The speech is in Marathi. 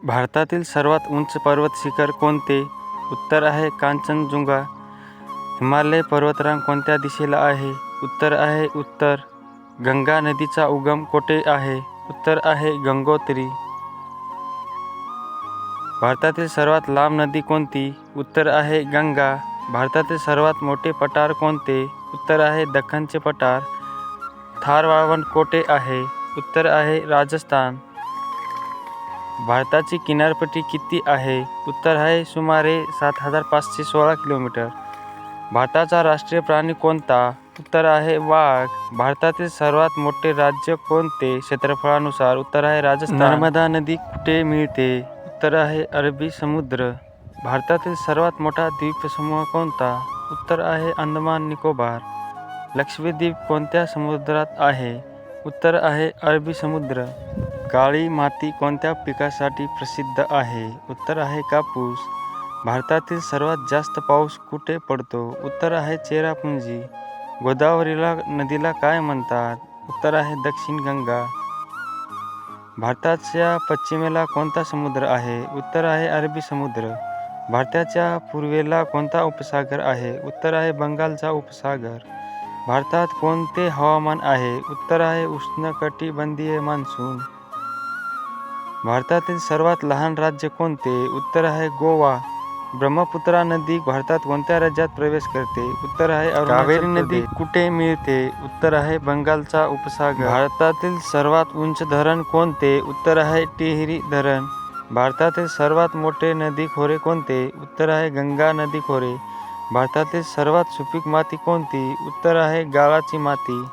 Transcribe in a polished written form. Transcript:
भारतातील सर्वात उंच पर्वत शिखर कोणते? उत्तर आहे कांचनजुंगा. हिमालय पर्वतरांग कोणत्या दिशेला आहे? उत्तर आहे उत्तर. गंगा नदीचा उगम कोठे आहे? उत्तर आहे गंगोत्री. भारतातील सर्वात लांब नदी कोणती? उत्तर आहे गंगा. भारतातील सर्वात मोठे पठार कोणते? उत्तर आहे दख्खनचे पठार. थार वाळवंट कोठे आहे? उत्तर आहे राजस्थान. भारताची किनारपट्टी किती आहे? उत्तर आहे सुमारे 7,516 किलोमीटर. भारताचा राष्ट्रीय प्राणी कोणता? उत्तर आहे वाघ. भारतातील सर्वात मोठे राज्य कोणते क्षेत्रफळानुसार? उत्तर आहे राजस्थान. नर्मदा नदी कुठे मिळते? उत्तर आहे अरबी समुद्र. भारतातील सर्वात मोठा द्वीपसमूह कोणता? उत्तर आहे अंदमान निकोबार. लक्षद्वीप कोणत्या समुद्रात आहे? उत्तर आहे अरबी समुद्र. काळी माती कोणत्या पिकासाठी प्रसिद्ध आहे? उत्तर आहे कापूस. भारतातील सर्वात जास्त पाऊस कुठे पडतो? उत्तर आहे चेरापुंजी. गोदावरीला नदीला काय म्हणतात? उत्तर आहे दक्षिण गंगा. भारताच्या पश्चिमेला कोणता समुद्र आहे? उत्तर आहे अरबी समुद्र. भारताच्या पूर्वेला कोणता उपसागर आहे? उत्तर आहे बंगालचा उपसागर. भारतात कोणते हवामान आहे? उत्तर आहे उष्णकटिबंधीय मान्सून. भारतातील सर्वात लहान राज्य कोणते? उत्तर आहे गोवा. ब्रह्मपुत्रा नदी भारतात कोणत्या राज्यात प्रवेश करते? उत्तर आहे कावेरी नदी कुठे मिळते? उत्तर आहे बंगालचा उपसागर. भारतातील सर्वात उंच धरण कोणते? उत्तर आहे टिहरी धरण. भारतातील सर्वात मोठे नदी खोरे कोणते? उत्तर आहे गंगा नदी खोरे. भारतातील सर्वात सुपीक माती कोणती? उत्तर आहे गाळाची माती.